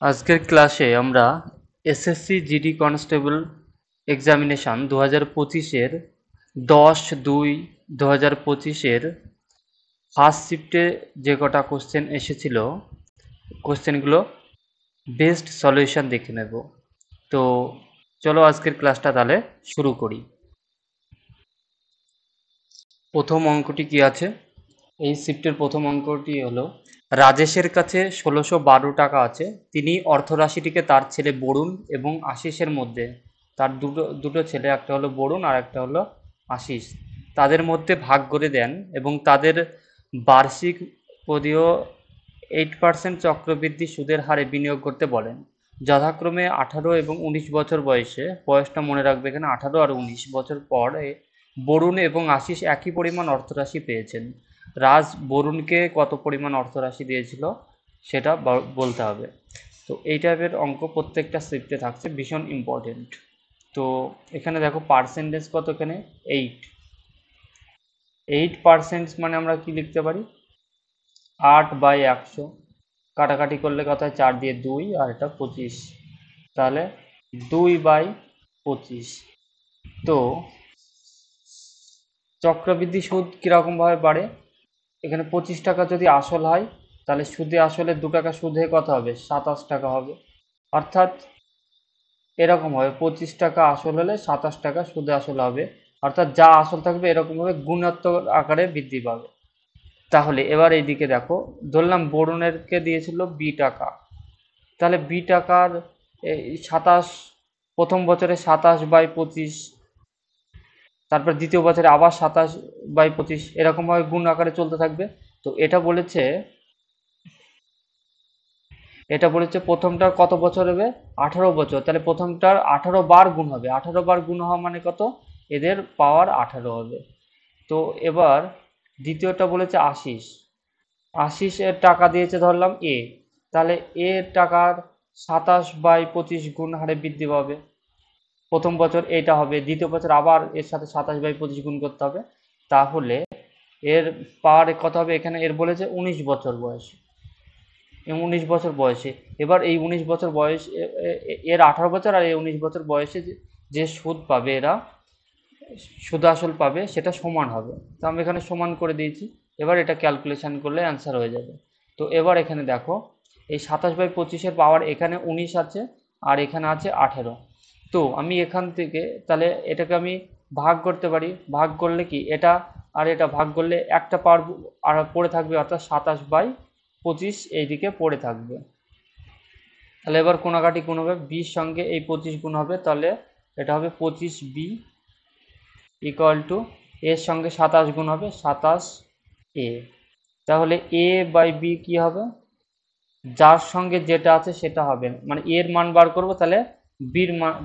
আজকের ক্লাসে আমরা এসএসসি জিডি কনস্টেবল এক্সামিনেশন 2025-এর 10/2/2025-এর ফার্স্ট শিফটে যে কটা কোশ্চেন এসেছিল কোশ্চেনগুলো বেস্ট সলিউশন দেখে নেব। তো চলো আজকের ক্লাসটা তাহলে শুরু করি। প্রথম অঙ্কটি কি আছে? এই শিফটের প্রথম অঙ্কটি হলো, রাজেশের কাছে 1612 টাকা আছে। তিনি অর্থরাশিটিকে তার ছেলে বরুণ এবং আশিসের মধ্যে, তার দুটো ছেলে, একটা হলো বরুণ আর একটা হলো আশিস, তাদের মধ্যে ভাগ করে দেন এবং তাদের বার্ষিক পদীয় 8% চক্রবৃদ্ধি সুদের হারে বিনিয়োগ করতে বলেন। যথাক্রমে 18 এবং 19 বছর বয়সে, বয়সটা মনে রাখবে এখানে 18 আর 19 বছর পরে বরুণ এবং আশিস একই পরিমাণ অর্থরাশি পেয়েছেন। রাজ বরুণকে কত পরিমাণ অর্থরাশি দিয়েছিল সেটা বলতে হবে। তো এই টাইপের অঙ্ক প্রত্যেকটা শিফটে থাকছে, ভীষণ ইম্পর্টেন্ট। তো এখানে দেখো পার্সেন্টেজ কত, এখানে 8% মানে আমরা কি লিখতে পারি, 8/100, কাটাকাটি করলে কত হয়, 4 দিয়ে 2 আর এটা 25, তাহলে 2/25। তো চক্রবৃদ্ধি সুদ কীরকমভাবে বাড়ে, এখানে 25 টাকা যদি আসল হয় তাহলে সুদে আসলে 2 টাকা সুদ হয়ে কত হবে, 27 টাকা হবে। অর্থাৎ এরকম হবে, 25 টাকা আসল হলে 27 টাকা সুদে আসল হবে, অর্থাৎ যা আসল থাকবে এরকমভাবে গুণাত্মক আকারে বৃদ্ধি পাবে। তাহলে এবার এইদিকে দেখো, ধরলাম বরুণেরকে দিয়েছিল বি টাকা, তাহলে বি টাকার 27, প্রথম বছরে 27/25, তারপর দ্বিতীয় বছরে আবার 27/25, এরকমভাবে গুণ আকারে চলতে থাকবে। তো এটা বলেছে প্রথমটার কত বছর হবে, 18 বছর, তাহলে প্রথমটার 18 বার গুণ হবে, 18 বার গুণ হওয়া মানে কত, এদের পাওয়ার 18 হবে। তো এবার দ্বিতীয়টা বলেছে আশিসের টাকা দিয়েছে ধরলাম এ, তাহলে এর টাকার 27/25 গুণ হারে বৃদ্ধি পাবে। প্রথম বছর এটা হবে, দ্বিতীয় বছর আবার এর সাথে 27/25 গুণ করতে হবে, তাহলে এর পাওয়ার কত হবে, এখানে এর বলেছে 19 বছর বয়সে, 19 বছর বয়সে। এবার এই 19 বছর বয়স, এর 18 বছর আর এই 19 বছর বয়সে যে সুদ পাবে, এরা সুদ আসল পাবে, সেটা সমান হবে। তো আমি এখানে সমান করে দিয়েছি, এবার এটা ক্যালকুলেশন করলে অ্যান্সার হয়ে যাবে। তো এবার এখানে দেখো, এই 27/25-এর পাওয়ার এখানে 19 আছে আর এখানে আছে 18। তো আমি এখান থেকে তাহলে এটাকে আমি ভাগ করতে পারি, ভাগ করলে কি, এটা আর এটা ভাগ করলে একটা পাওয়ার আর পড়ে থাকবে, অর্থাৎ 27/25 এইদিকে পড়ে থাকবে। তাহলে এবার কোনাকাটি গুণ হবে, বির সঙ্গে এই 25 গুণ হবে, তাহলে এটা হবে 25b ইকুয়াল টু, এর সঙ্গে 27 গুণ হবে, 27a। তাহলে a/b কি হবে, যার সঙ্গে যেটা আছে সেটা হবে, মানে এর মান বার করব, তাহলে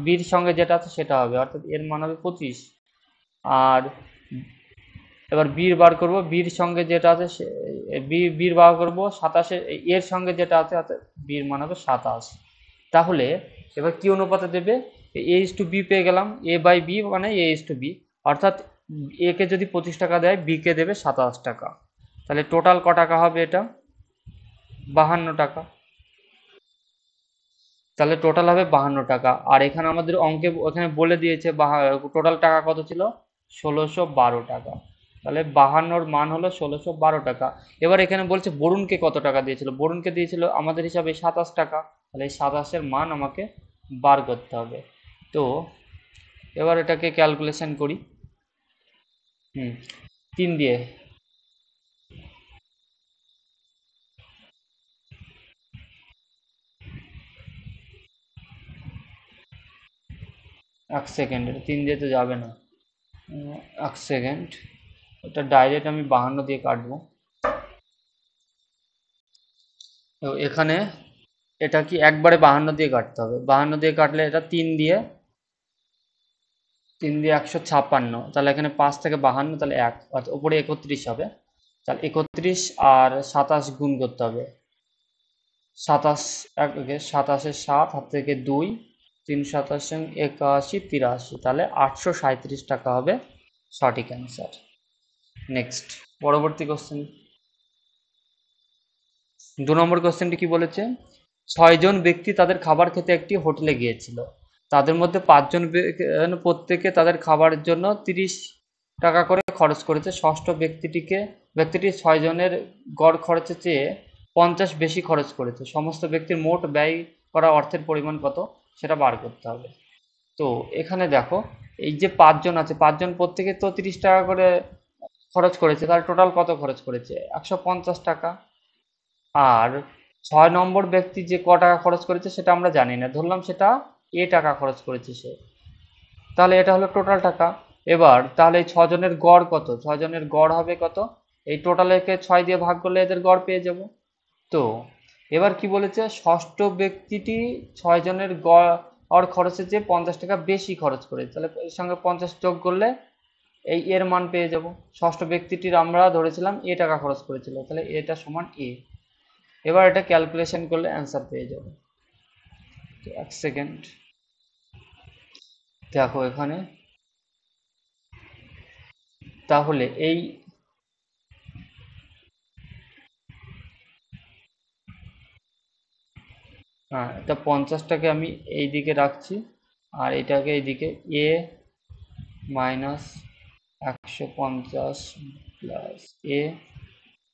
বির সঙ্গে যেটা আছে সেটা হবে, অর্থাৎ এর মান হবে 25। আর এবার বির বার করব, বির সঙ্গে যেটা আছে বির বার করব 27, এর সঙ্গে যেটা আছে অর্থাৎ বির মান হবে 27। তাহলে এবার কি অনুপাতে দেবে, a/b পেয়ে গেলাম, a/b মানে a/b, অর্থাৎ এ কে যদি 25 টাকা দেয়, বি কে দেবে 27 টাকা, তাহলে টোটাল ক টাকা হবে, এটা 52 টাকা। তাহলে টোটাল হবে 52 টাকা। আর এখানে আমাদের অঙ্কে ওখানে বলে দিয়েছে টোটাল টাকা কত ছিল, 1612 টাকা। তাহলে 52-র মান হলো 1612 টাকা। এবার এখানে বলছে বরুণকে কত টাকা দিয়েছিল, বরুণকে দিয়েছিল আমাদের হিসাবে 27 টাকা, তাহলে এই 27-এর মান আমাকে বার করতে হবে। তো এবার এটাকে ক্যালকুলেশন করি। 3 দিয়ে, এক সেকেন্ড, 3 দিয়ে তো যাবে না, এক সেকেন্ড, এটা ডাইরেক্ট আমি 52 দিয়ে কাটবো। তো এখানে এটা কি একবারে 52 দিয়ে কাটতে হবে, 52 দিয়ে কাটলে এটা 3 দিয়ে 156, তাহলে এখানে 5 থেকে 52, তাহলে 1, অর্থাৎ উপরে 31 হবে, তাহলে 31 আর 27 গুণ করতে হবে, 27 27-এর 7 হাত থেকে 2, 3 27 81 83, তাহলে 837 টাকা হবে সঠিক অ্যান্সার। নেক্সট, পরবর্তী কোশ্চেন, 2 নম্বর কোশ্চেনটি কি বলেছে, 6 জন ব্যক্তি তাদের খাবার খেতে একটি হোটেলে গিয়েছিল। তাদের মধ্যে 5 জন প্রত্যেকে তাদের খাবারের জন্য 30 টাকা করে খরচ করেছে। ষষ্ঠ ব্যক্তিটি 6 জনের গড় খরচের চেয়ে 50 বেশি খরচ করেছে। সমস্ত ব্যক্তির মোট ব্যয় করা অর্থের পরিমাণ কত সেটা বার করতে হবে। তো এখানে দেখো, এই যে 5 জন আছে, 5 জন প্রত্যেকে তো 30 টাকা করে খরচ করেছে, তাহলে টোটাল কত খরচ করেছে? 150 টাকা। আর 6 নম্বর ব্যক্তি যে ক টাকা খরচ করেছে সেটা আমরা জানি না, ধরলাম সেটা টাকা খরচ করেছে সে, তাহলে এটা হলো টোটাল টাকা। এবার তাহলে এই 6 জনের গড় কত? 6 জনের গড় হবে কত? এই টোটালকে 6 দিয়ে ভাগ করলে এদের গড় পেয়ে যাব। তো এবার কি বলেছে, ষষ্ঠ ব্যক্তিটি 6 জনের গড় খরচের চেয়ে 50 টাকা বেশি খরচ করেছে, তাহলে এর সঙ্গে 50 যোগ করলে এর মান পেয়ে যাব। ষষ্ঠ ব্যক্তিটির আমরা ধরেছিলাম টাকা খরচ করেছিল, তাহলে এটা সমান এবার এটা ক্যালকুলেশন করলে অ্যান্সার পেয়ে যাবে। তো এক সেকেন্ড দেখো এখানে, তাহলে এটা 50টাকে আমি এই দিকে রাখছি আর এটাকে এইদিকে মাইনাস 150 প্লাস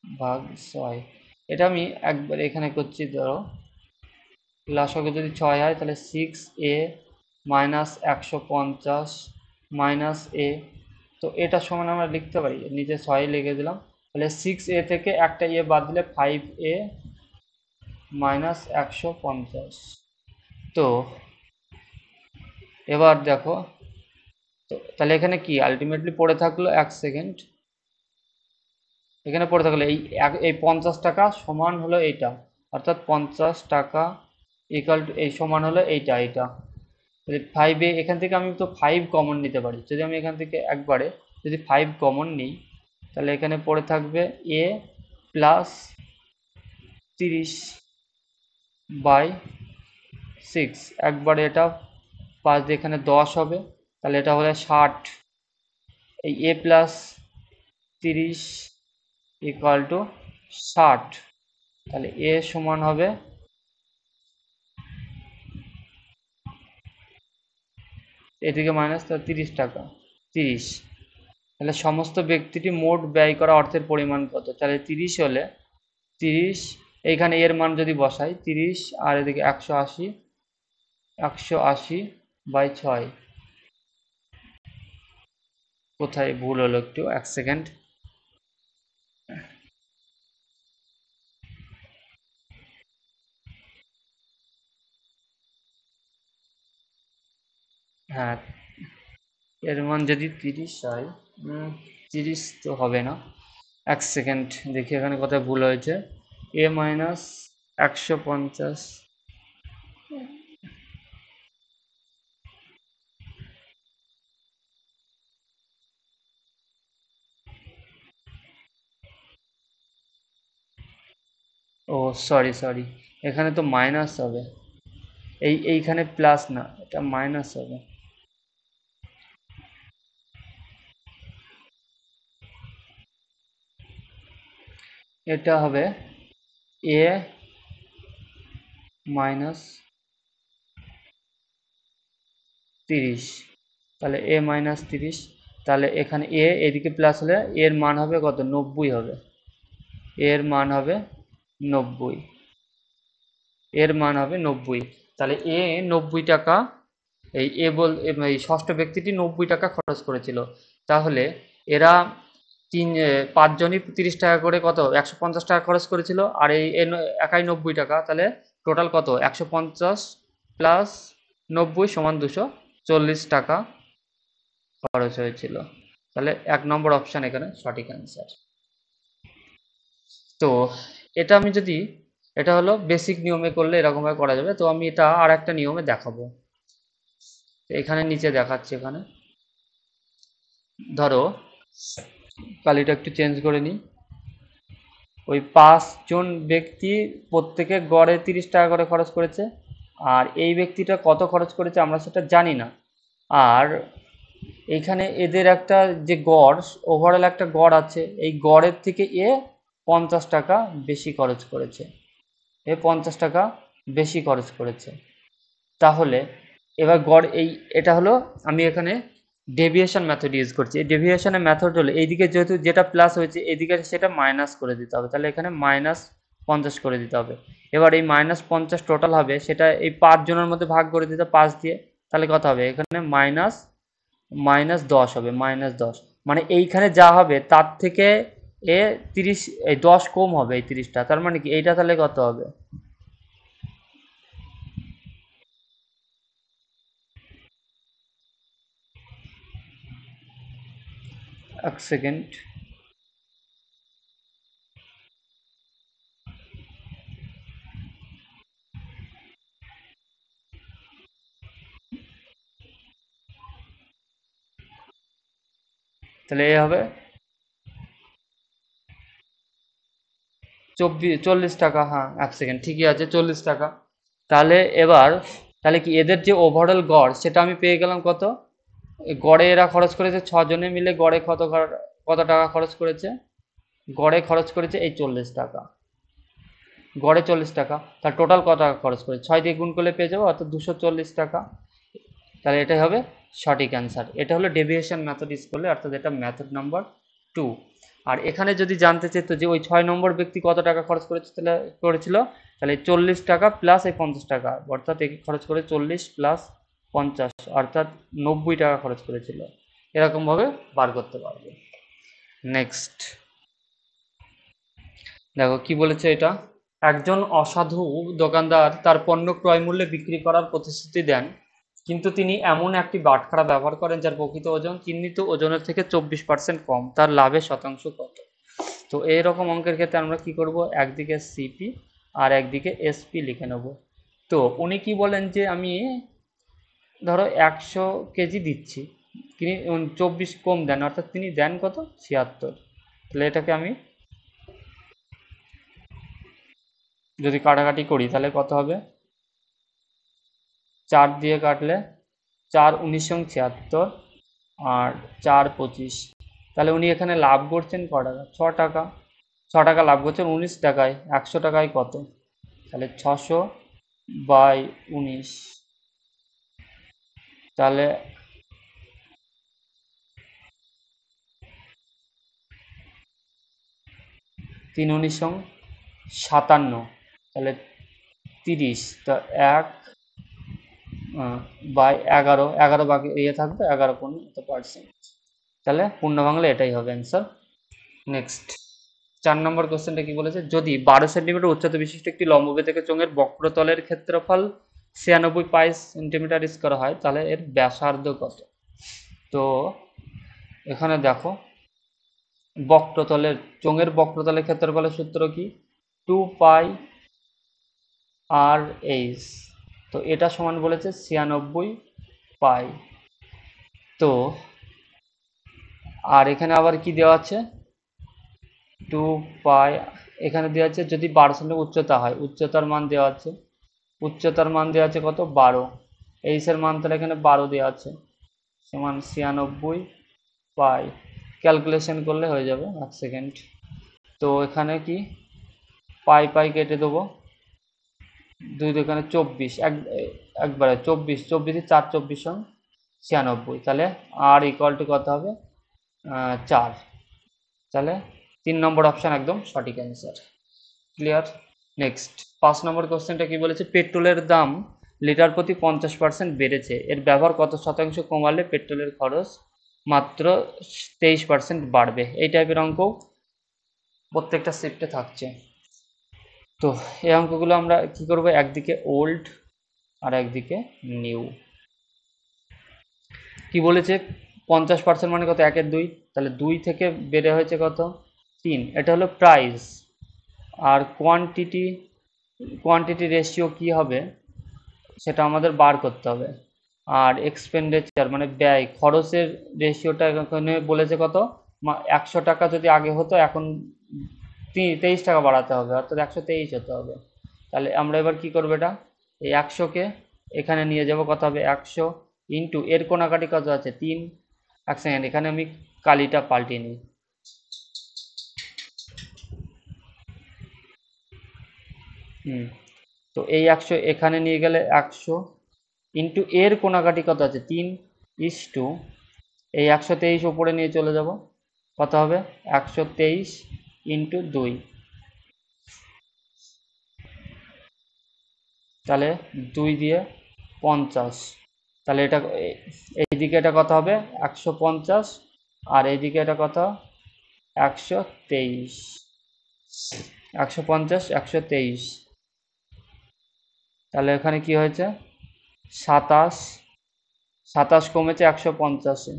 ভাগ 6, এটা আমি একবার এখানে করছি। ধরো লসাগু যদি 6 হয় তাহলে 6a মাইনাস 150 মাইনাস তো এটা সমান আমরা লিখতে পারি, নিচে 6 লিখে দিলাম, তাহলে 6a থেকে একটা বাদ দিলে 5a মাইনাস 150। তো এবার দেখো, তো তাহলে এখানে কি আলটিমেটলি পড়ে থাকলো, এক সেকেন্ড, এখানে পড়ে থাকলো এই 50 টাকা সমান হলো এইটা, অর্থাৎ 50 টাকা ইকাল টু এই সমান হলো এইটা। যদি 5 এখান থেকে আমি তো 5 কমন নিতে পারি, যদি আমি এখান থেকে একবারে যদি 5 কমন নিই তাহলে এখানে পড়ে থাকবে a প্লাস 30/6, একবারে এটা 5 দিয়ে এখানে 10 হবে, তাহলে এটা হলে 60। এই a প্লাস 30 ইকুয়াল টু 60, তাহলে a সমান হবে এদিকে মাইনাস 30 টাকা 30। তাহলে সমস্ত ব্যক্তিটি মোট ব্যয় করা অর্থের পরিমাণ কত? তাহলে 30 হলে 30, এইখানে এর মান যদি বসাই 30 আর এদিকে 180, 180/6, কোথায় ভুল হলো একটু, এক সেকেন্ড। হ্যাঁ, এর মান যদি 30 হয়, 30 তো হবে না, এক সেকেন্ড দেখি এখানে কোথায় ভুল হয়েছে। a মাইনাস 150, ও সরি, এখানে তো মাইনাস হবে, এইখানে প্লাস না, এটা মাইনাস হবে। এটা হবে a মাইনাস 30, তাহলে a মাইনাস 30, তাহলে এখানে এদিকে প্লাস হলে এর মান হবে কত? 90 হবে, এর মান হবে 90, এর মান হবে 90। তাহলে 90 টাকা, এই ষষ্ঠ ব্যক্তিটি 90 টাকা খরচ করেছিল। তাহলে এরা 5 জনই 30 টাকা করে কত 150 টাকা খরচ করেছিল, আর এই একাই 90 টাকা, তাহলে টোটাল কত? 150 প্লাস 90 সমান 240 টাকা খরচ হয়েছিল। তাহলে 1 নম্বর অপশান এখানে সঠিক অ্যান্সার। তো এটা আমি যদি, এটা হলো বেসিক নিয়মে করলে এরকমভাবে করা যাবে। তো আমি এটা আর একটা নিয়মে দেখাবো, এখানে নিচে দেখাচ্ছি। এখানে ধরো কালিটা একটু চেঞ্জ করে নিই, ওই 5 জন ব্যক্তি প্রত্যেকে গড়ে 30 টাকা করে খরচ করেছে, আর এই ব্যক্তিটা কত খরচ করেছে আমরা সেটা জানি না। আর এইখানে এদের একটা যে গড়, ওভারঅল একটা গড় আছে, এই গড়ের থেকে 50 টাকা বেশি খরচ করেছে, 50 টাকা বেশি খরচ করেছে। তাহলে এবার গড় এটা হলো, আমি এখানে ডেভিয়েশন মেথড ইউজ করছি। এই ডেভিয়েশনের মেথড হলো এইদিকে যেহেতু যেটা প্লাস হয়েছে এদিকে সেটা মাইনাস করে দিতে হবে, তাহলে এখানে -50 করে দিতে হবে। এবার এই -50 টোটাল হবে, সেটা এই 5 জনের মধ্যে ভাগ করে দিতে 5 দিয়ে, তাহলে কত হবে এখানে -10 হবে, -10 মানে এইখানে যা হবে তার থেকে 30 এই 10 কম হবে এই 30টা, তার মানে কি এইটা তাহলে কত হবে? এক সেকেন্ড। তাহলে এ হবে 40 টাকা। হ্যাঁ, এক সেকেন্ড, ঠিকই আছে, 40 টাকা। তাহলে এবার তাহলে কি এদের যে ওভারঅল গড় সেটা আমি পেয়ে গেলাম কত? গড়ে এরা খরচ করেছে 6 জনে মিলে, গড়ে কত টাকা খরচ করেছে? গড়ে খরচ করেছে এই 40 টাকা, গড়ে 40 টাকা। তার টোটাল কত টাকা খরচ করেছে 6 দিয়ে গুণ করলে পেয়ে যাবো, অর্থাৎ 240 টাকা। তাহলে এটাই হবে সঠিক অ্যান্সার। এটা হলো ডেভিয়েশন মেথড ইউজ করলে, অর্থাৎ এটা মেথড নাম্বার 2। আর এখানে যদি জানতে চেত যে ওই 6 নম্বর ব্যক্তি কত টাকা খরচ করেছিল, তাহলে 40 টাকা প্লাস এই 50 টাকা, অর্থাৎ খরচ করে 40 প্লাস 50, অর্থাৎ 90 টাকা খরচ করেছিল। এরকমভাবে বার করতে পারবে। নেক্সট দেখো কি বলেছে এটা। একজন অসাধু দোকানদার তার পণ্য ক্রয় মূল্যে বিক্রি করার প্রতিশ্রুতি দেন, কিন্তু তিনি এমন একটি বাটখারা ব্যবহার করেন যার প্রকৃত ওজন চিহ্নিত ওজনের থেকে 24% কম। তার লাভের শতাংশ কত? তো এইরকম অঙ্কের ক্ষেত্রে আমরা কি করব, একদিকে সিপি আর একদিকে এসপি লিখে নেব। তো উনি কি বলেন যে আমি ধরো 100 কেজি দিচ্ছি, তিনি 24 কম দেন, অর্থাৎ তিনি দেন কত, 76। তাহলে এটাকে আমি যদি কাটাকাটি করি তাহলে কত হবে? 4 দিয়ে কাটলে 4×19=76, আর 4×25, তাহলে উনি এখানে লাভ করছেন ক টাকা? 6 টাকা। 6 টাকা লাভ করছেন 19 টাকায়। 100 টাকায় কত? তাহলে 600/19, তাহলে 3×19=57, তাহলে 30, তো 1/11, 11 বাকি থাকবে, 11% তাহলে পূর্ণ বাংলা এটাই হবে অ্যান্সার। নেক্সট 4 নম্বর কোশ্চেনটা কি বলেছে, যদি 12 সেন্টিমিটার উচ্চতা বিশিষ্ট একটি লম্ববেদিক চোঙের বক্রতলের ক্ষেত্রফল 96 পাই সেন্টিমিটার স্কয়ার হয়, তাহলে এর ব্যাসার্ধ কত? তো এখানে দেখো, চোঙের বক্রতলের ক্ষেত্রফলের সূত্র কি? 2πr/h। তো এটা সমান বলেছে 96 পাই। তো আর এখানে আবার কি দেওয়া আছে? 2π, এখানে দেওয়া আছে যদি 12 সেন্টিমিটার উচ্চতা হয়, উচ্চতার মান দেওয়া আছে, কত? 12। এইচের মান তাহলে এখানে 12 দেওয়া আছে, সমান 96 পাই। ক্যালকুলেশন করলে হয়ে যাবে, এক সেকেন্ড। তো এখানে কি পাই পাই কেটে দেবো, 2 এখানে 24, একবারে 24, 4×24=96, তাহলে আর ইকুয়াল টু কত হবে? 4। তাহলে 3 নম্বর অপশান একদম সঠিক অ্যান্সার। ক্লিয়ার? নেক্সট 5 নম্বর কোশ্চেনটা কি বলেছে, পেট্রোলের দাম লিটার প্রতি 50% বেড়েছে, এর ব্যবহার কত শতাংশ কমালে পেট্রোলের খরচ মাত্র 23% বাড়বে? এই টাইপের অঙ্ক প্রত্যেকটা শিফটে থাকছে। তো এই অঙ্কগুলো আমরা কি করব, একদিকে ওল্ড আর একদিকে নিউ। কি বলেছে 50% মানে কত? 1/2, তাহলে 2 থেকে বেড়ে হয়েছে কত? 3। এটা হলো প্রাইস। আর কোয়ান্টিটি রেশিও কি হবে সেটা আমাদের বার করতে হবে। আর এক্সপেন্ডিচার মানে ব্যয়, খরচের রেশিওটা এখানে বলেছে কত? 100 টাকা যদি আগে হতো, এখন 23 টাকা বাড়াতে হবে, অর্থাৎ 123 হতে হবে। তাহলে আমরা এবার কি করবো, এটা এই 100কে এখানে নিয়ে যাব, কত হবে? 100 ইন্টু এর কোনাকাটি কত আছে? 3। এক সেকেন্ড, এখানে আমি কালিটা পাল্টিয়ে নিই। তো এই 100 এখানে নিয়ে গেলে 100 ইন্টু এর কোনাকাটি কত আছে 3:, এই 123 উপরে নিয়ে চলে যাব, কত হবে 123 ইন্টু 2, তাহলে 2 দিয়ে 50, তাহলে এটা এইদিকে এটা কত হবে 150, আর এইদিকে এটা কত 123, 150 123, তাহলে এখানে কি হয়েছে 27, 27 কমেছে 150-এ,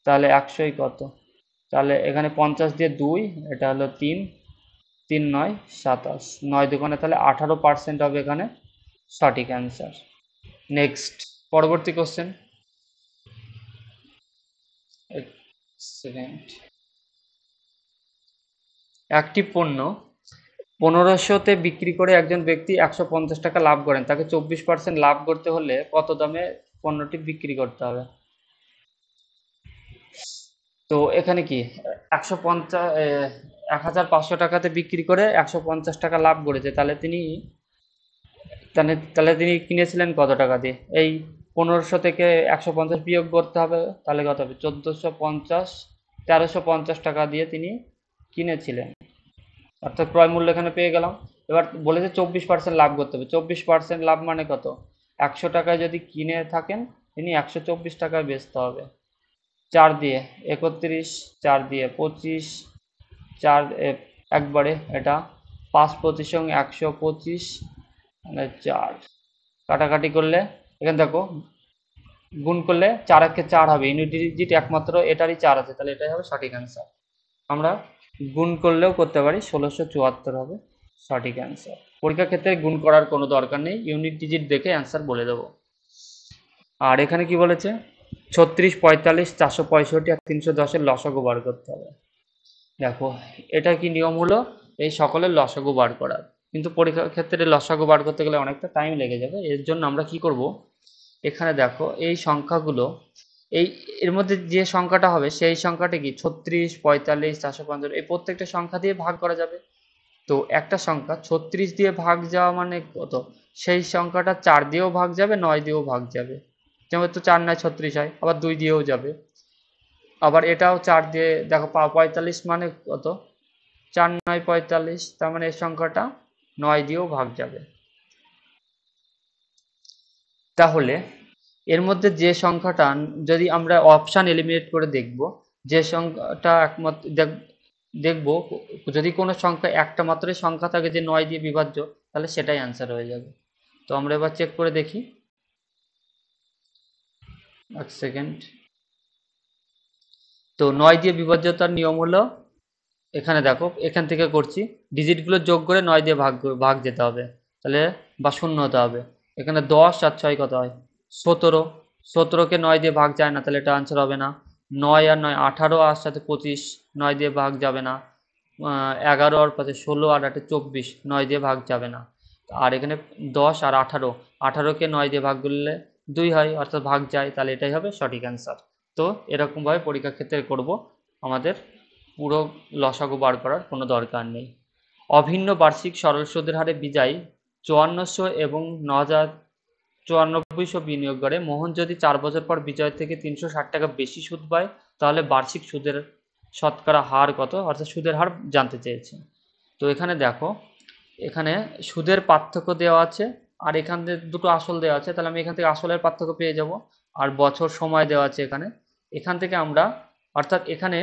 তাহলে 100ই কত, তাহলে এখানে 50 দিয়ে 2, এটা হলো 3, 3 9 27, 9 দুগুণে তাহলে 18% হবে এখানে সঠিক অ্যান্সার। নেক্সট, পরবর্তী কোশ্চেন। সেকেন্ড, একটি পণ্য 1500-তে বিক্রি করে একজন ব্যক্তি 150 টাকা লাভ করেন, তাকে 24% লাভ করতে হলে কত দামে পণ্যটি বিক্রি করতে হবে? তো এখানে কি 1500 টাকাতে বিক্রি করে 150 টাকা লাভ করেছে, তাহলে তিনি কিনেছিলেন কত টাকা দিয়ে? এই 1500 থেকে 150 বিয়োগ করতে হবে, তাহলে কত হবে 1450, 1350 টাকা দিয়ে তিনি কিনেছিলেন, অর্থাৎ ক্রয় মূল্য এখানে পেয়ে গেলাম। এবার বলেছে 24% লাভ করতে হবে, 24% লাভ মানে কত, 100 টাকায় যদি কিনে থাকেন তিনি 124 টাকায় বেচতে হবে। 4 দিয়ে 31, 4 দিয়ে 25, 4 একবারে এটা 5 25 সঙ্গে 125, মানে 4 কাটাকাটি করলে এখানে দেখো গুণ করলে 4 একে 4 হবে, ইউনিট ডিজিট একমাত্র এটারই 4 আছে, তাহলে এটাই হবে সঠিক অ্যান্সার। আমরা গুণ করলেও করতে পারি, 1674 হবে সঠিক অ্যান্সার। পরীক্ষার ক্ষেত্রে গুণ করার কোনো দরকার নেই, ইউনিট ডিজিট দেখে অ্যান্সার বলে দেবো। আর এখানে কি বলেছে 36, 45, 465 আর 310-এর লসাগু বার করতে হবে। দেখো এটা কি নিয়ম হলো, এই সকলের লসাগু বার করার, কিন্তু পরীক্ষার ক্ষেত্রে লসাগু বার করতে গেলে অনেকটা টাইম লেগে যাবে। এর জন্য আমরা কি করব, এখানে দেখো এই সংখ্যাগুলো, এর মধ্যে যে সংখ্যাটা হবে সেই সংখ্যাটা কি 36, 45, 455, এই প্রত্যেকটা সংখ্যা দিয়ে ভাগ করা যাবে। তো একটা সংখ্যা 36 দিয়ে ভাগ যাওয়া মানে কত, সেই সংখ্যাটা 4 দিয়েও ভাগ যাবে, 9 দিয়েও ভাগ যাবে, যেমন তো 4 9 36 হয়, আবার 2 দিয়েও যাবে, আবার এটাও 4 দিয়ে দেখো 45 মানে কত, 4 9 45, তার মানে এই সংখ্যাটা 9 দিয়েও ভাগ যাবে। তাহলে এর মধ্যে যে সংখ্যাটা, যদি আমরা অপশান এলিমিনেট করে দেখব, যে সংখ্যাটা একমাত্র দেখব, যদি কোনো সংখ্যা একটা মাত্রই সংখ্যা থাকে যে 9 দিয়ে বিভাজ্য, তাহলে সেটাই অ্যান্সার হয়ে যাবে। তো আমরা এবার চেক করে দেখি, এক সেকেন্ড। তো 9 দিয়ে বিভাজ্যতার নিয়ম হলো, এখানে দেখো এখান থেকে করছি, ডিজিটগুলো যোগ করে 9 দিয়ে ভাগ যেতে হবে, তাহলে বা শূন্য হতে হবে। এখানে 10 আর 6 কত হয় 17, 17কে 9 দিয়ে ভাগ যায় না, তাহলে এটা আনসার হবে না। 9 আর 9 18, আর সাথে 25, 9 দিয়ে ভাগ যাবে না। 11 আর 5 16, আর 8 24, 9 দিয়ে ভাগ যাবে না। আর এখানে 10 আর 18, 18কে 9 দিয়ে ভাগ করলে 2 হয়, অর্থাৎ ভাগ যায়, তাহলে এটাই হবে সঠিক অ্যান্সার। তো এরকমভাবে পরীক্ষার ক্ষেত্রে করব, আমাদের পুরো লসাগু বার করার কোনো দরকার নেই। অভিন্ন বার্ষিক সরল সুদের হারে বিজয়ী 5400 এবং 9400 বিনিয়োগ করে মোহন যদি 4 বছর পর বিজয় থেকে 360 টাকা বেশি সুদ পায়, তাহলে বার্ষিক সুদের শতকরা হার কত, অর্থাৎ সুদের হার জানতে চেয়েছে। তো এখানে দেখো, এখানে সুদের পার্থক্য দেওয়া আছে, আর এখানে দুটো আসল দেওয়া আছে, তাহলে আমি এখান থেকে আসলের পার্থক্য পেয়ে যাব, আর বছর সময় দেওয়া আছে এখানে। এখান থেকে আমরা, অর্থাৎ এখানে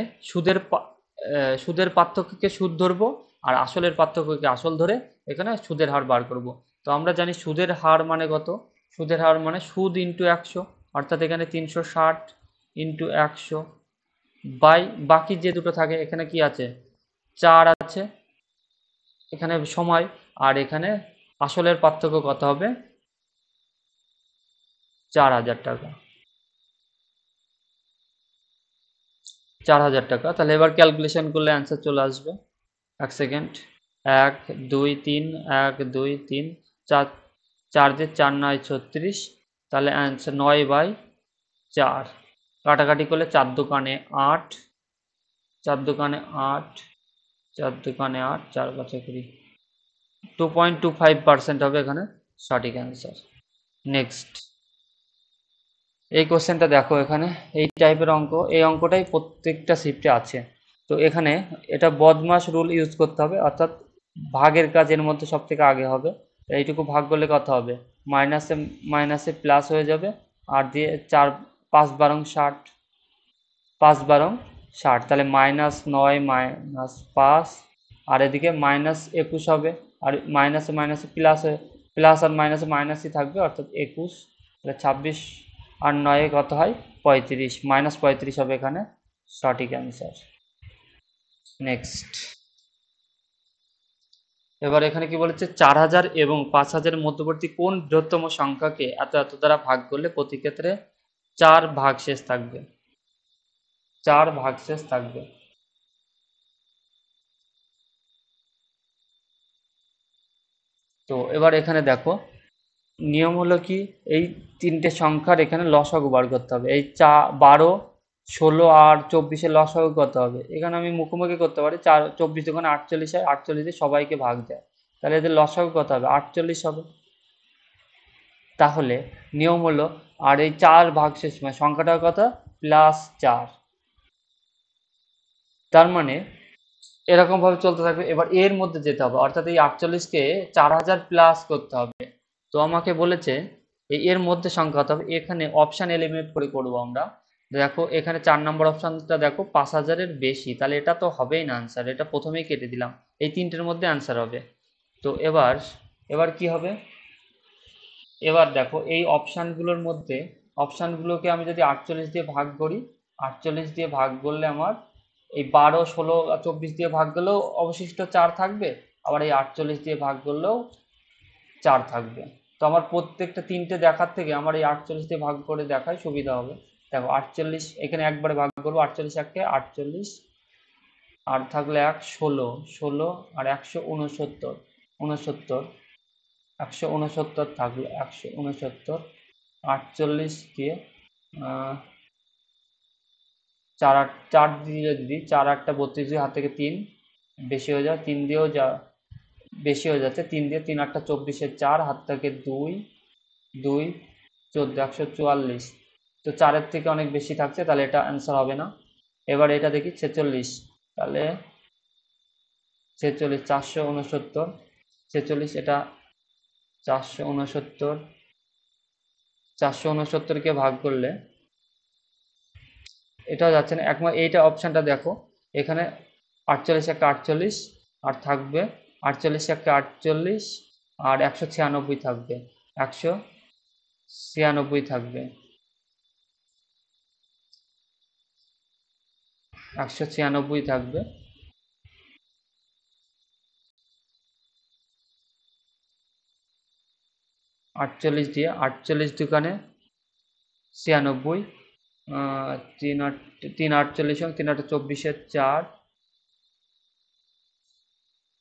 সুদের পার্থক্যকে সুদ ধরবো, আর আসলের পার্থক্যকে আসল ধরে এখানে সুদের হার বার করব। তো আমরা জানি সুদের হার মানে কত, সুদের হার মানে সুদ ইন্টু 100, অর্থাৎ এখানে 360 ইন্টু 100 বাই বাকি যে দুটো থাকে, এখানে কি আছে 4 আছে, এখানে সময়, আর এখানে আসলের পার্থক্য কত হবে 4000 টাকা, 4000 টাকা। তাহলে এবার ক্যালকুলেশন করলে অ্যান্সার চলে আসবে, এক সেকেন্ড, 1 2 3, 1 2 3 4, 4 দিয়ে 4 9 36, তাহলে অ্যান্সার 9/4, কাটাকাটি করলে 4 দোকানে 8, 4 দোকানে 8, 4 দোকানে 8, 4 5 20, 2.25% হবে এখানে সঠিক অ্যান্সার। নেক্সট, এই কোশ্চেনটা দেখো, এখানে এই টাইপের অঙ্ক, এই অঙ্কটাই প্রত্যেকটা শিফটে আছে। তো এখানে এটা বদমাশ রুল ইউজ করতে হবে, অর্থাৎ ভাগের কাজ এর মধ্যে সব থেকে আগে হবে। এইটুকু ভাগ করলে কত হবে, মাইনাসে মাইনাসে প্লাস হয়ে যাবে, আর দিয়ে 4 5 12 60, 5 12 60, তাহলে -9 - 5, আর এদিকে -21 হবে, আর মাইনাসে মাইনাসে প্লাস হয়ে, প্লাস আর মাইনাসে মাইনাসই থাকবে, অর্থাৎ 21, তাহলে 26 আর 9 কত হয়, 35, -35 হবে এখানে সঠিক অ্যান্সার। নেক্সট, এবার এখানে কি বলেছে, 4000 এবং 5000 মধ্যবর্তী কোন বৃহত্তম সংখ্যাকে এত এত দ্বারা ভাগ করলে প্রতি ক্ষেত্রে 4 ভাগশেষ থাকবে, 4 ভাগশেষ থাকবে। তো এবার এখানে দেখো, নিয়ম হলো কি, এই তিনটে সংখ্যার এখানে লসাগু বার করতে হবে। এই 12, 16 আর 24-এর লসাগু কত হবে, এখানে আমি মুখোমুখি করতে পারি, 24 দোকানে 48 হয়, 48 সবাইকে ভাগ দেয়, তাহলে এদের লসাগু কত হবে, 48 হবে। তাহলে নিয়ম হলো, আর এই 4 ভাগশেষ মানে সংখ্যাটার কথা +4, তার মানে এরকম ভাবে চলতে থাকবে। এবার এর মধ্যে যেতে হবে, অর্থাৎ এই 48কে 4000 প্লাস করতে হবে। তো আমাকে বলেছে এর মধ্যে সংখ্যা হতে হবে, এখানে অপশান এলিমিনেট করে করব আমরা। দেখো এখানে 4 নম্বর অপশানটা দেখো 5000-এর বেশি, তাহলে এটা তো হবেই না আনসার, এটা প্রথমেই কেটে দিলাম, এই তিনটের মধ্যে আনসার হবে। তো এবার কি হবে, এবার দেখো এই অপশানগুলোর মধ্যে, অপশানগুলোকে আমি যদি 48 দিয়ে ভাগ করি, 48 দিয়ে ভাগ করলে আমার এই 12, 16 আর 24 দিয়ে ভাগ করলেও অবশিষ্ট 4 থাকবে, আবার এই 48 দিয়ে ভাগ করলেও 4 থাকবে। তো আমার প্রত্যেকটা তিনটে দেখার থেকে আমার এই 48 দিয়ে ভাগ করে দেখাই সুবিধা হবে। দেখো 48 এখানে একবারে ভাগ করবো, 48 একে 48, আর থাকলে 1, 16, 16 আর 169, 69, 169 থাকলো, 169, 48 দিয়ে 4 দিয়ে যদি 4 8 32, হাত থেকে 3 বেশি হয়ে যায়, 3 দিয়েও বেশি হয়ে যাচ্ছে, 3 দিয়ে 3 8 24, 4 হাত থেকে 2 2 14, 144, তো 4-এর থেকে অনেক বেশি থাকছে, তাহলে এটা অ্যান্সার হবে না। এবার এটা দেখি 46, তাহলে 46, 469, 46, এটা 469, 469-কে ভাগ করলে এটাও যাচ্ছে না, একমাত্র এইটা অপশানটা দেখো, এখানে 48 একে 48, আর থাকবে 48 একে 48, আর 196 থাকবে, 196 থাকবে, 196 থাকবে। 48 দিয়ে 48 দোকানে 96, 3 48 এবং 3 8 24, 4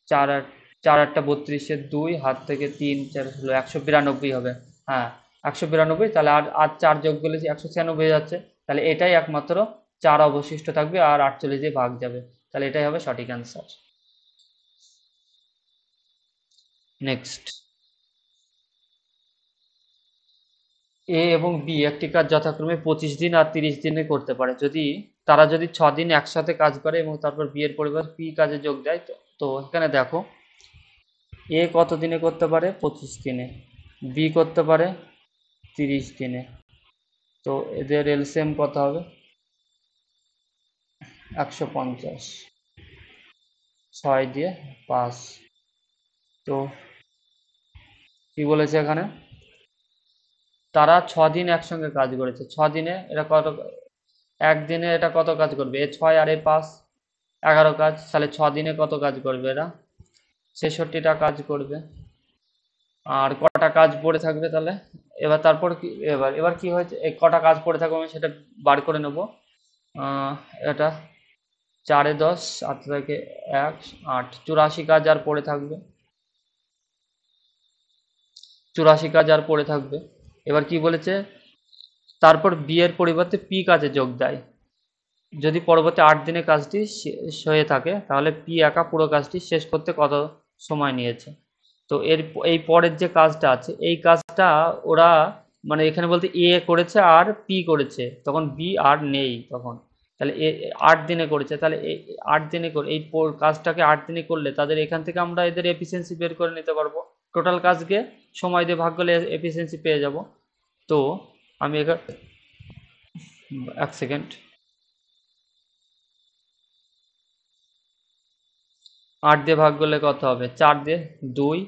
4 8 4 8 32, 2 হাত থেকে 3 4 হলো 192 হবে। হ্যাঁ 192, তাহলে আর 4 যোগ করলে 196 হয়ে যাচ্ছে, তাহলে এটাই একমাত্র 4 অবশিষ্ট থাকবে, আর 48 দিয়ে ভাগ যাবে, তাহলে এটাই হবে সঠিক অ্যান্সার। নেক্সট, এ এবং বি একটি কাজ যথাক্রমে 25 দিন আর 30 দিনে করতে পারে, তারা যদি 6 দিন একসাথে কাজ করে এবং তারপর বি এর পরিবর্তে পি কাজে যোগ দেয়। তো এখানে দেখো, এ কত দিনে করতে পারে, 25 দিনে, বি করতে পারে 30 দিনে, তো এদের এলসিএম কত হবে, 150, 6 দিয়ে 5, তো কি বলেছে এখানে, তারা 6 দিন একসঙ্গে কাজ করেছে, 6 দিনে এরা একদিনে এটা কত কাজ করবে, এ 6 আর এ 5, 11 কাজ, তাহলে 6 দিনে কত কাজ করবে, এরা 66টা কাজ করবে, আর কটা কাজ পড়ে থাকবে তাহলে, এবার তারপর কি, এবার কি হয়েছে, এই কটা কাজ পড়ে থাকবে আমি সেটা বার করে নেব। এটা 4 এ 10, 8 থেকে 1, 8, 84 কাজ আর পড়ে থাকবে, 84 কাজ আর পড়ে থাকবে। এবার কি বলেছে, তারপর বি এর পরিবর্তে পি কাজে যোগ দেয়, যদি পরবর্তী 8 দিনে কাজটি শেষ হয়ে থাকে, তাহলে পি একা পুরো কাজটি শেষ করতে কত সময় নিয়েছে। তো এই পরের যে কাজটা আছে এই কাজটা ওরা মানে এখানে বলতে এ করেছে আর পি করেছে, তখন বি আর নেই তখন, তাহলে 8 দিনে করেছে, তাহলে 8 দিনে করে এই কাজটাকে 8 দিনে করলে তাদের এখান থেকে আমরা এদের এফিসিয়েন্সি বের করে নিতে পারবো, টোটাল কাজকে সময় দিয়ে ভাগ করলে এফিসিয়েন্সি পেয়ে যাব। তো আমি এখানে 1 সেকেন্ড, 8 দিয়ে ভাগ করলে কত হবে, 4 দিয়ে 2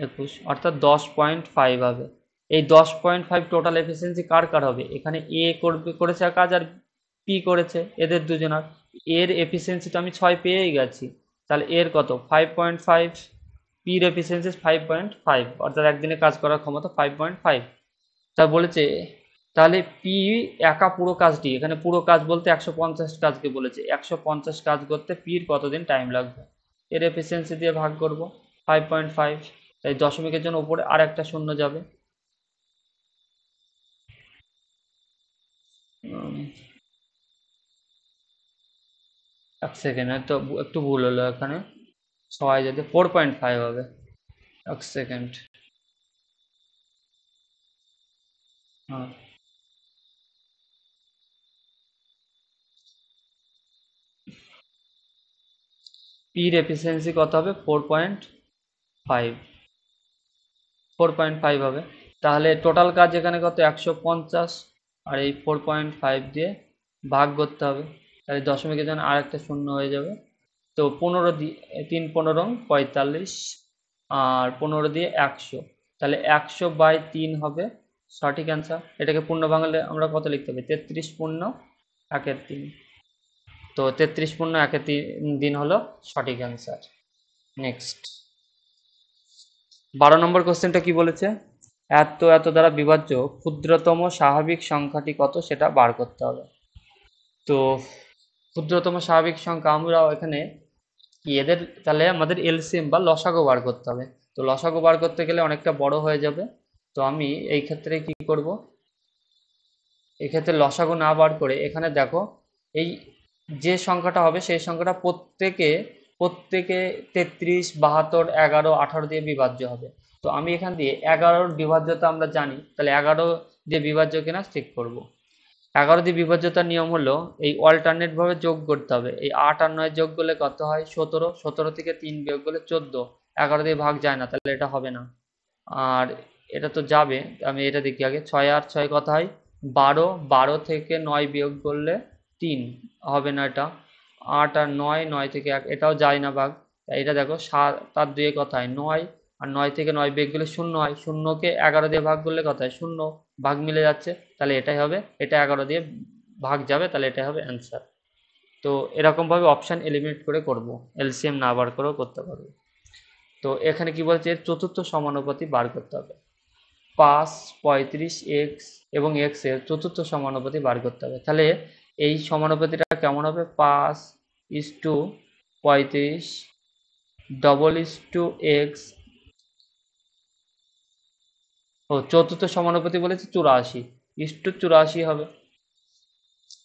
21 অর্থাৎ 10.5 হবে। এই 10.5 টোটাল এফিসিয়েন্সি কার কার হবে, এখানে এ করেছে কাজ আর পি করেছে, এদের দুজনার। এর এফিসিয়েন্সি তো আমি 6 পেয়েই গেছি, তাহলে এর কত 5.5, পির এফিসিয়েন্সি 5.5 অর্থাৎ একদিনে কাজ করার ক্ষমতা 5.5। তা বলেছে তাহলে পি একা পুরো কাজটি, এখানে পুরো কাজ বলতে 150 কাজকে বলেছে, 150 কাজ করতে পির কতদিন টাইম লাগবে, এর এফিসিয়েন্সি দিয়ে ভাগ করব 5.5, তাই দশমিকের জন্য উপরে আর একটা শূন্য যাবে। 1 সেকেন্ড, তো একটু ভুল হলো এখানে, 6 যদি 4.5 হবে। 1 সেকেন্ড, হ্যাঁ পির এফিসিয়েন্সি কত হবে 4.5, 4.5 হবে। তাহলে টোটাল কাজ এখানে কত 150, আর এই 4.5 দিয়ে ভাগ করতে হবে, তাহলে দশমিকের জন্য আর একটা শূন্য হয়ে যাবে। তো 15 দিয়ে 3 15 45, আর 15 দিয়ে 100, তাহলে 100/3 হবে সঠিক অ্যান্সার। এটাকে পূর্ণ বাংলায় আমরা কত লিখতে হবে, 33 পূর্ণ 1/3। তো 33 পূর্ণ 1/3 দিন হলো সঠিক অ্যান্সার। নেক্সট 12 নম্বর কোশ্চেনটা কি বলেছে, এত এত দ্বারা বিভাজ্য ক্ষুদ্রতম স্বাভাবিক সংখ্যাটি কত সেটা বার করতে হবে। তো ক্ষুদ্রতম স্বাভাবিক সংখ্যা আমরা এখানে কি এদের তাহলে আমাদের এলসিএম বা লসাগু বার করতে হবে। তো লসাগু বার করতে গেলে অনেকটা বড় হয়ে যাবে, তো আমি এই ক্ষেত্রে কি করব, এক্ষেত্রে লসাগু না বার করে এখানে দেখো এই যে সংখ্যাটা হবে সেই সংখ্যাটা প্রত্যেকে প্রত্যেকে 33, 72, 11, 18 দিয়ে বিভাজ্য হবে। তো আমি এখান দিয়ে 11-র বিভাজ্যতা আমরা জানি, তাহলে 11 দিয়ে বিভাজ্য কিনা চেক করব। 11 দিয়ে বিভাজ্যতার নিয়ম হলো এই অল্টারনেট ভাবে যোগ করতে হবে, এই 8 আর 9 যোগ করলে কত হয় 17, 17 থেকে 3 বিয়োগ করলে 14, 11 দিয়ে ভাগ যায় না তাহলে এটা হবে না। আর এটা তো যাবে, আমি এটা দেখি আগে, 6 আর 6 কত হয় 12, 12 থেকে 9 বিয়োগ করলে 3, হবে না এটা। 8 আর 9, 9 থেকে 1, এটাও যায় না ভাগ। এটা দেখো 7 আর 2 কত হয় 9, আর 9 থেকে 9 বিয়োগ করলে 0 হয়, 0কে 11 দিয়ে ভাগ করলে কত হয় 0, ভাগ মিলে যাচ্ছে, তাহলে এটাই হবে, এটা 11 দিয়ে ভাগ যাবে, তাহলে এটাই হবে অ্যান্সার। তো এরকমভাবে অপশান এলিমিনেট করে করব, এলসিএম না বার করেও করতে পারবো। তো এখানে কি বলছে, এর চতুর্থ সমানুপাতি বার করতে হবে, 5, 35 এক্স এবং এক্স এর চতুর্থ সমানুপাতি বার করতে হবে। তাহলে এই সমানুপাতিটা কেমন হবে, 5:35 ডবল ইস টু এক্স, ও চতুর্থ সমানুপাতি বলেছে 84:84 হবে।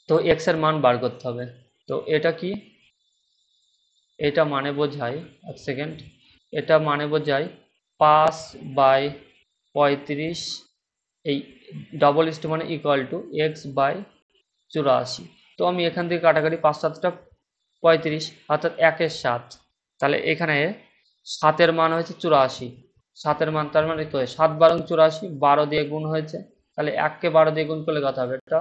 তো এক্স এর মান বার করতে হবে। তো এটা কি, এটা মানে বোঝায় 1 সেকেন্ড, এটা মানে বোঝায় 5/35, এই ডবল ইস টু মানে ইকুয়াল টু x/84। তো আমি এখান থেকে কাটাকাটি 5 7টা 35, অর্থাৎ 1-এর 7, তাহলে এখানে 7-এর মান হয়েছে 84, 7-এর মান তার মানে 7 × 84, 12 দিয়ে গুণ হয়েছে, তাহলে 1কে 12 দিয়ে গুণ করলে কত হবে, এটা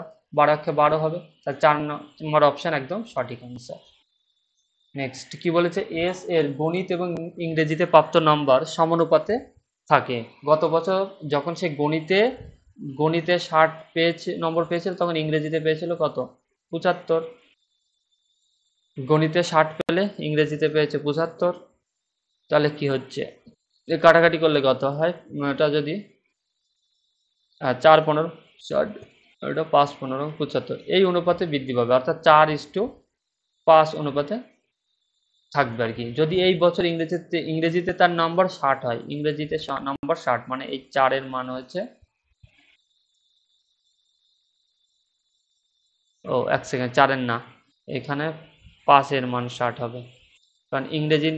12 হবে, তাহলে 4 নম্বর অপশান একদম সঠিক অ্যান্সার। নেক্সট কি বলেছে, এস এর গণিত এবং ইংরেজিতে প্রাপ্ত নাম্বার সমানুপাতে থাকে। গত বছর যখন সে গণিতে গণিতে 60 নম্বর পেয়েছিল, তখন ইংরেজিতে পেয়েছিল কত 75, গণিতে 60 পেলে ইংরেজিতে পেয়েছে 75, তাহলে কি হচ্ছে, কাটাকাটি করলে কত হয়, এটা যদি 4-15, 60, এটা 5-15, 75, এই অনুপাতে বৃদ্ধি পাবে, অর্থাৎ 4:5 অনুপাতে থাকবে আর কি। যদি এই বছর ইংরেজিতে তার নাম্বার 60 হয়, ইংরেজিতে নাম্বার 60 মানে এই 4-এর মান হয়েছে, ও 1 সেকেন্ড, 4-এর না, এখানে 5-এর মান 60 হবে। কারণ ইংরেজি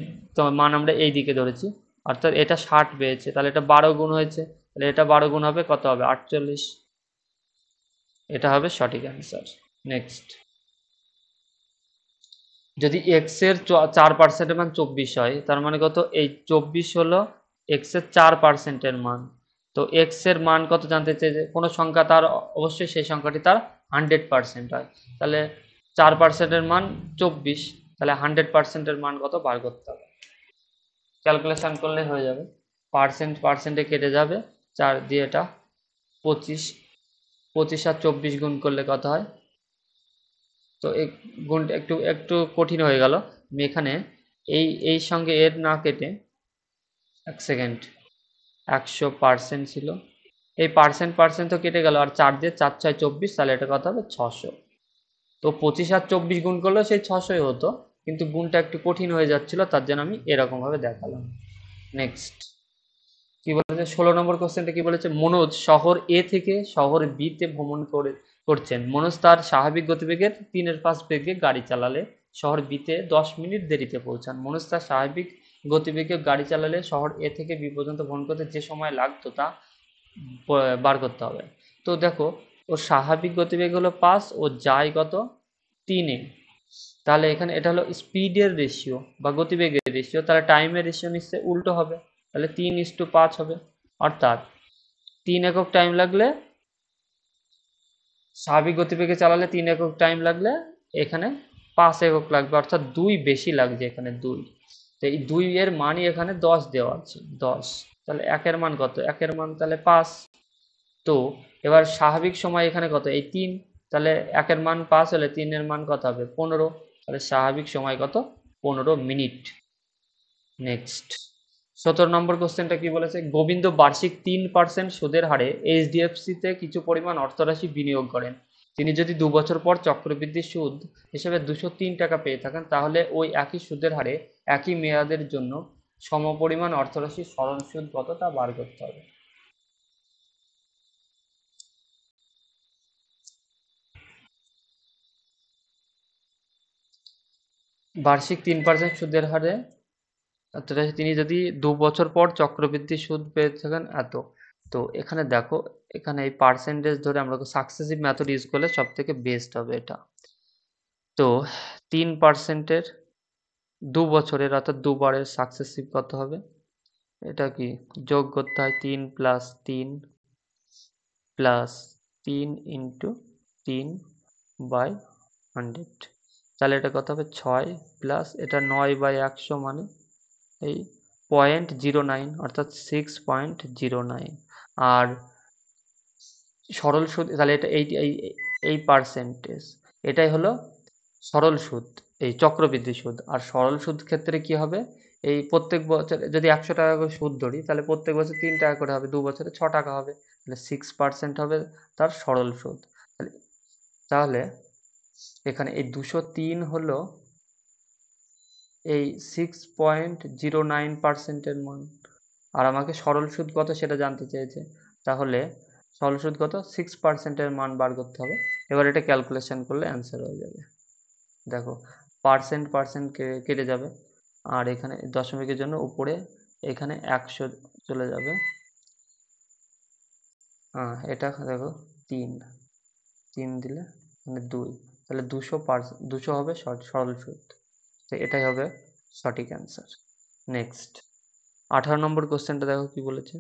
মান আমরা এই দিকে ধরেছি, অর্থাৎ এটা 60 পেয়েছে, তাহলে এটা 12 গুণ হয়েছে, তাহলে এটা 12 গুণ হবে কত হবে 48, এটা হবে সঠিক অ্যান্সার। নেক্সট, যদি এক্স এর 4% মান 24 হয়, তার মানে কত, এই 24 হলো এক্স এর 4%-এর মান। তো এক্স এর মান কত জানতে চেয়েছে, কোনো সংখ্যা তার অবশ্যই সেই সংখ্যাটি তার 100% হয়, তাহলে 4%-এর মান 24, তাহলে 100%-এর মান কত বার করতে হবে, ক্যালকুলেশন করলে হয়ে যাবে, পার্সেন্টে কেটে যাবে 4 দিয়ে, এটা 25, 25 আর 24 গুণ করলে কত হয়, তো এই গুণটা একটু একটু কঠিন হয়ে গেল, আমি এখানে এই সঙ্গে এর না কেটে, এক সেকেন্ড, 100% ছিল, এই পার্সেন্ট তো কেটে গেল, আর 4 দিয়ে 4 6 24, তাহলে এটা কত হবে 600। তো 25 আর 24 গুণ করলেও সেই 600ই হতো, কিন্তু গুণটা একটু কঠিন হয়ে যাচ্ছিল, তার জন্য আমি এরকম ভাবে দেখালাম। নেক্সট, কি বলেছে 16 নম্বর কোশ্চেনটা, কি বলেছে, মনোজ শহর এ থেকে শহর বি তে ভ্রমণ করছেন। মনোজ তার স্বাভাবিক গতিবেগের 3/5 বেগে গাড়ি চালালে শহর বি তে 10 মিনিট দেরিতে পৌঁছান। মনোজ তার স্বাভাবিক গতিবেগে গাড়ি চালালে শহর এ থেকে বি পর্যন্ত ভ্রমণ করতে যে সময় লাগতো তা বার করতে হবে। তো দেখো, ওর স্বাভাবিক গতিবেগ হলো 5, ও যায় কত 3-এ, তাহলে এখানে এটা হলো স্পিডের রেশিও বা গতিবেগের রেশিও, তাহলে টাইমের রেশিও নিশ্চয়ই উল্টো হবে, তাহলে 3:5 হবে, অর্থাৎ 3 একক টাইম লাগলে, স্বাভাবিক গতিবেগে চালালে 3 একক টাইম লাগলে এখানে 5 একক লাগবে, অর্থাৎ 2 বেশি লাগছে এখানে 2, তো এই 2 এর মানই এখানে 10 দেওয়া আছে, 10, তাহলে একের মান কত, একের মান তাহলে 5। তো এবার স্বাভাবিক সময় এখানে কত, এই 3, তাহলে একের মান 5 হলে 3 এর মান কত হবে 15, তাহলে স্বাভাবিক সময় কত 15 মিনিট। নেক্সট, 17 নম্বর কোশ্চেনটা কি বলেছে, গোবিন্দ বার্ষিক 3% সুদের হারে এইচডিএফসি তে কিছু পরিমাণ অর্থরাশি বিনিয়োগ করেন। তিনি যদি 2 বছর পর চক্রবৃদ্ধি সুদ হিসেবে 203 টাকা পেয়ে থাকেন, তাহলে ওই একই সুদের হারে একই মেয়াদের জন্য সমপরিমাণ অর্থরাশি সরল সুদ কত তা বার করতে হবে। বার্ষিক 3% সুদের হারে অর্থরাশি, তিনি যদি 2 বছর পর চক্রবৃদ্ধি সুদ পেয়ে থাকেন এত, তো এখানে দেখো, এখানে এই পার্সেন্টেজ ধরে আমরা সাকসেসিভ মেথড ইউজ করলে সব থেকে বেস্ট হবে এটা। তো 3%-এর 2 বছরের, অর্থাৎ দুবারের সাকসেসিভ কত হবে, এটা কি যোগ করতে হয়, 3 প্লাস 3 প্লাস 3 ইন্টু 3 বাই 100, তাহলে এটা কত হবে 6 প্লাস এটা 9/100, মানে এই 0.09, অর্থাৎ 6.09, আর সরল সুদ, তাহলে এটা এই পার্সেন্টেজ, এটাই হলো সরল সুদ, এই চক্রবৃদ্ধি সুদ। আর সরল সুদ ক্ষেত্রে কি হবে, এই প্রত্যেক বছর যদি 100 টাকা করে সুদ ধরি, তাহলে প্রত্যেক বছর 3 টাকা করে হবে, 2 বছরে 6 টাকা হবে, তাহলে 6% হবে তার সরল সুদ। তাহলে এখানে এই 203 হলো এই 6.09%-এর মান, আর আমাকে সরল সুদ কত সেটা জানতে চেয়েছে, তাহলে সরল সুদ কত 6%-এর মান বার করতে হবে। এবার এটা ক্যালকুলেশন করলে অ্যান্সার হয়ে যাবে। দেখো, পার্সেন্ট কেটে যাবে, আর এখানে দশমিকের জন্য উপরে এখানে 100 চলে যাবে, এটা দেখো 3 দিলে মানে 2, তাহলে 200 হবে সরল সুদ, তো এটাই হবে সঠিক অ্যান্সার। নেক্সট, 18 নম্বর কোশ্চেনটা দেখো কি বলেছে,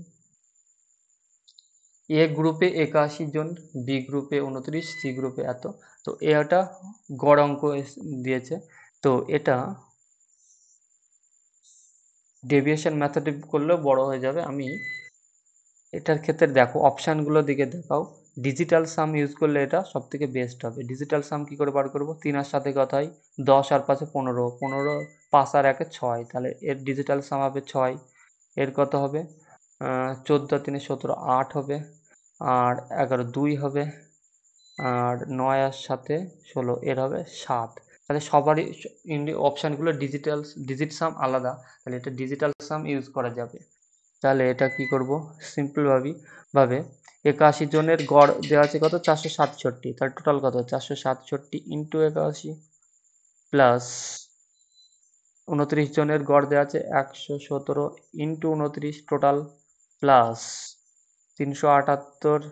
এ গ্রুপে 81 জন, বি গ্রুপে 29, সি গ্রুপে এত। তো এটা গড় অঙ্ক দিয়েছে, তো এটা ডেভিয়েশন মেথডে করলেও বড় হয়ে যাবে। আমি এটার ক্ষেত্রে দেখো অপশানগুলোর দিকে দেখাও, ডিজিটাল সাম ইউজ করলে এটা সব থেকে বেস্ট হবে। ডিজিটাল সাম কি করে বার করবো, 3 আর 7 কত হয় 10 আর 5 15, 15 5 আর 1 6, তাহলে এর ডিজিটাল সাম হবে 6, এর কত হবে 14 আর 3 17, 8 হবে, আর 11 2 হবে, আর 9 আর 7 16, এর হবে 7। তাহলে সবারই অপশানগুলো ডিজিট সাম আলাদা, তাহলে এটা ডিজিটাল সাম ইউজ করা যাবে। তাহলে এটা কি করব, সিম্পল ভাবে 81 জনের গড় দেওয়া আছে কত 467, তাহলে টোটাল কত 467 ইন্টু 81 প্লাস 29 জনের গড় দেওয়া আছে 117 ইন্টু 29 টোটাল প্লাস 378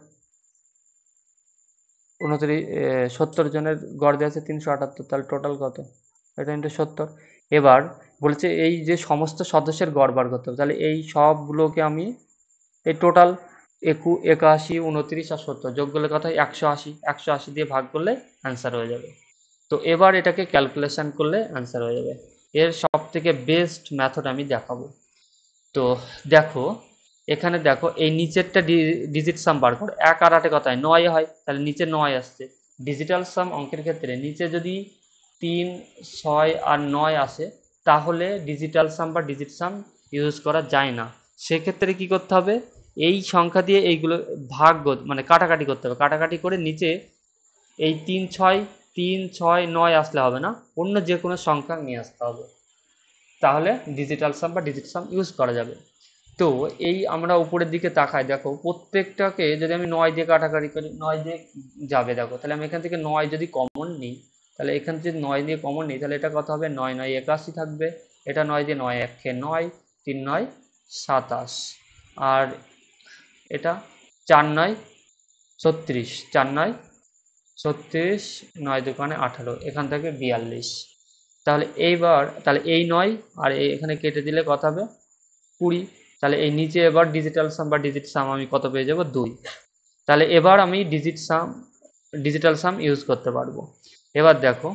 70 জনের গড় দেওয়া আছে 378, তাহলে টোটাল কত? এটা ইন্টু 70। এবার বলছে এই যে সমস্ত সদস্যের গড় বার করতে হবে, তাহলে এই সবগুলোকে আমি এই টোটাল 81, 29 আর 70 যোগ করলে কত হয়? 180। 180 দিয়ে ভাগ করলে অ্যান্সার হয়ে যাবে। তো এবার এটাকে ক্যালকুলেশন করলে অ্যান্সার হয়ে যাবে। এর সব থেকে বেস্ট মেথড আমি দেখাবো। তো দেখো এখানে দেখো এই নিচেরটা ডিজিট সাম বার করো। 1 আর 8 কত হয়? 9 হয়, তাহলে নিচে 9 আসছে। ডিজিটাল সাম অঙ্কের ক্ষেত্রে নিচে যদি 3, 6 আর 9 আসে তাহলে ডিজিটাল সাম বা ডিজিট সাম ইউজ করা যায় না। সেক্ষেত্রে কি করতে হবে? এই সংখ্যা দিয়ে এইগুলো ভাগ মানে কাটাকাটি করতে হবে। কাটাকাটি করে নিচে এই 3, 6, 3, 6, 9 আসলে হবে না, অন্য যে কোনো সংখ্যা নিয়ে আসতে হবে, তাহলে ডিজিটাল সাম বা ডিজিট সাম ইউজ করা যাবে। তো এই আমরা উপরের দিকে তাকাই, দেখো প্রত্যেকটাকে যদি আমি 9 দিয়ে কাটাকাটি করি 9 দিয়ে যাবে। দেখো তাহলে আমি এখান থেকে 9 যদি কমন নিই, তাহলে এখান থেকে 9 দিয়ে কমন নিই, তাহলে এটা কত হবে? 9 9 81 থাকবে। এটা 9 দিয়ে 9 1 9, 3 9 27, আর এটা 4 9 36, 4 9 36, 9 দোকানে 18, এখান থেকে 42। তাহলে এইবার তাহলে এই 9 আর এখানে কেটে দিলে কত হবে? 20। তাহলে এই নিচে এবার ডিজিটাল সাম বা ডিজিট সাম আমি কত পেয়ে যাব? 2। তাহলে এবার আমি ডিজিটাল সাম ইউজ করতে পারবো। এবার দেখো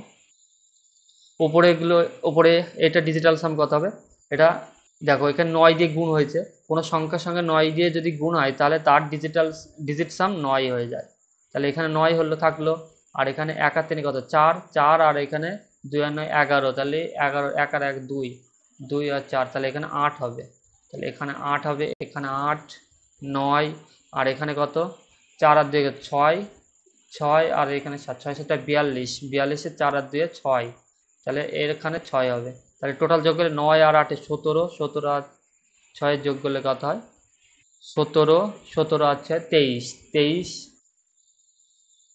উপরে এটা ডিজিটাল সাম কত হবে? এটা দেখো এখানে 9 দিয়ে গুণ হয়েছে, কোনো সংখ্যার সঙ্গে 9 দিয়ে যদি গুণ হয় তাহলে তার ডিজিট সাম 9 হয়ে যায়। তাহলে এখানে 9 হলো থাকলো, আর এখানে 1 আর 3 কত? 4 4, আর এখানে 2 আর 9 11, তাহলে 11 1 আর 1 2, 2 আর 4, তাহলে এখানে 8 হবে। তাহলে এখানে 8 হবে, এখানে 8 9, আর এখানে কত? 4 আর 2 6 6, আর এখানে 7 6 7 42, 42 4 আর 2 6, তাহলে এখানে 6 হবে। তাহলে টোটাল যোগ করলে 9 আর 8 17, 17 আর 6 যোগ করলে কত হয়? 17, 17 আর 6 23, 23,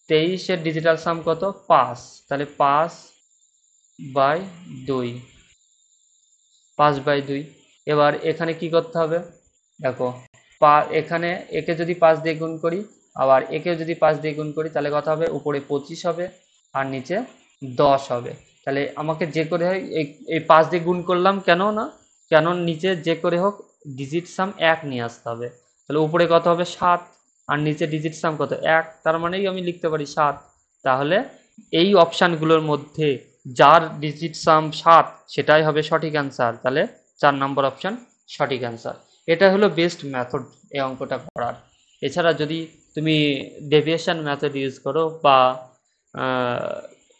23 এর ডিজিটাল সাম কত? 5। তাহলে 5/2, 5/2। এবার এখানে কি করতে হবে? দেখো এখানে একে যদি 5 দিয়ে গুণ করি, আবার একে যদি 5 দিয়ে গুণ করি, তাহলে কত হবে? উপরে 25 হবে আর নিচে 10 হবে। তাহলে আমাকে যে করে হয় এই 5 দিয়ে গুণ করলাম, কেন নিচে যে করে হোক ডিজিট সাম 1 নিয়ে আসতে হবে। তাহলে উপরে কত হবে? 7, আর নিচে ডিজিট সাম কত? 1, তার মানেই আমি লিখতে পারি 7। তাহলে এই অপশানগুলোর মধ্যে যার ডিজিট সাম 7 সেটাই হবে সঠিক অ্যান্সার। তাহলে 4 নম্বর অপশান সঠিক অ্যান্সার। এটা হলো বেস্ট মেথড এই অঙ্কটা করার। এছাড়া যদি তুমি ডেভিয়েশন মেথড ইউজ করো বা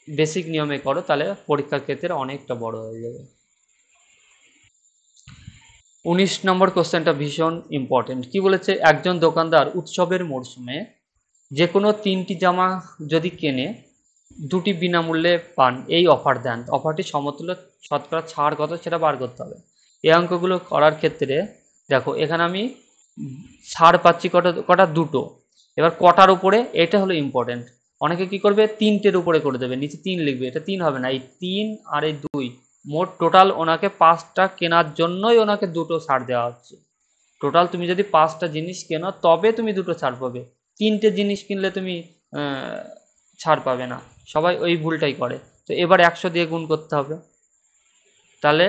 বেসিক নিয়মে করো, তাহলে পরীক্ষার ক্ষেত্রে অনেকটা বড় হয়ে যাবে। 19 নম্বর কোশ্চেনটা ভীষণ ইম্পর্টেন্ট। কি বলেছে? একজন দোকানদার উৎসবের মরশুমে যে কোনো 3টি জামা যদি কেনে 2টি বিনামূল্যে পান, এই অফার দেন। অফারটি সমতুল্য শতকরা ছাড় কত সেটা বার করতে হবে। এই অঙ্কগুলো করার ক্ষেত্রে দেখো এখানে আমি ছাড় পাচ্ছি কটা কটা? 2টো। এবার কটার উপরে, এটা হলো ইম্পর্টেন্ট। অনেকে কি করবে? 3টের উপরে করে দেবে, নিচে 3 লিখবে। এটা 3 হবে না, এই 3 আর এই 2 মোট টোটাল ওনাকে 5টা কেনার জন্যই ওনাকে 2টো ছাড় দেওয়া হচ্ছে। টোটাল তুমি যদি 5টা জিনিস কেনো তবে তুমি 2টো ছাড় পাবে, 3টে জিনিস কিনলে তুমি ছাড় পাবে না। সবাই ওই ভুলটাই করে। তো এবার 100 দিয়ে গুণ করতে হবে। তাহলে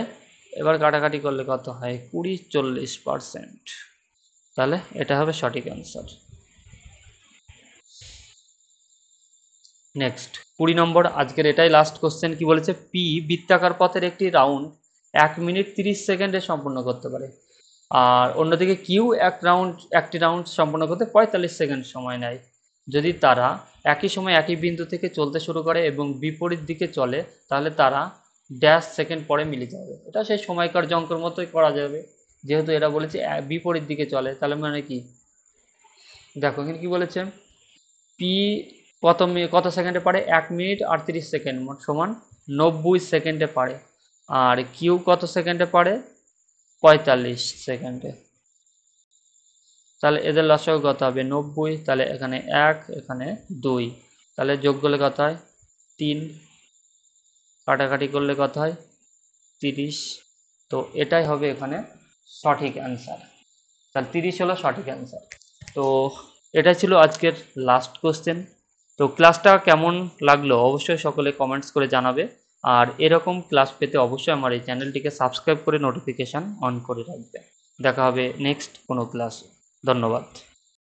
এবার কাটাকাটি করলে কত হয়? 20 40%। তাহলে এটা হবে সঠিক অ্যান্সার। নেক্সট 20 নম্বর, আজকের এটাই লাস্ট কোশ্চেন। কি বলেছে? পি বৃত্তাকার পথের একটি রাউন্ড 1 মিনিট 30 সেকেন্ডে সম্পূর্ণ করতে পারে, আর অন্যদিকে কিউ একটি রাউন্ড সম্পন্ন করতে 45 সেকেন্ড সময় নেয়। যদি তারা একই সময় একই বিন্দু থেকে চলতে শুরু করে এবং বিপরীত দিকে চলে, তাহলে তারা ড্যাশ সেকেন্ড পরে মিলে যাবে। এটা সেই সময়কার অঙ্কের মতোই করা যাবে, যেহেতু এরা বলেছে বিপরীত দিকে চলে। তাহলে মানে কি? দেখো এখানে কি বলেছে? পি কত সেকেন্ডে পারে? 1 মিনিট 38 সেকেন্ড সমান 90 সেকেন্ডে পারে। আর কিউ কত সেকেন্ডে পারে? 45 সেকেন্ডে। তাহলে এদের লসাগু কত হবে? 90। তাহলে এখানে 1, এখানে 2, তাহলে যোগ করলে কত হয়? 3, কাটাকাটি করলে কত হয়? 30, তো এটাই হবে এখানে সঠিক অ্যান্সার। তাহলে 30 হলো সঠিক অ্যান্সার। তো এটা ছিল আজকের লাস্ট কোশ্চেন। তো ক্লাসটা কেমন লাগলো অবশ্যই সকলে কমেন্টস করে জানাবে, আর এরকম ক্লাস পেতে অবশ্যই আমার এই চ্যানেলটিকে সাবস্ক্রাইব করে নোটিফিকেশান অন করে রাখবে। দেখা হবে নেক্সট কোনো ক্লাসে। ধন্যবাদ।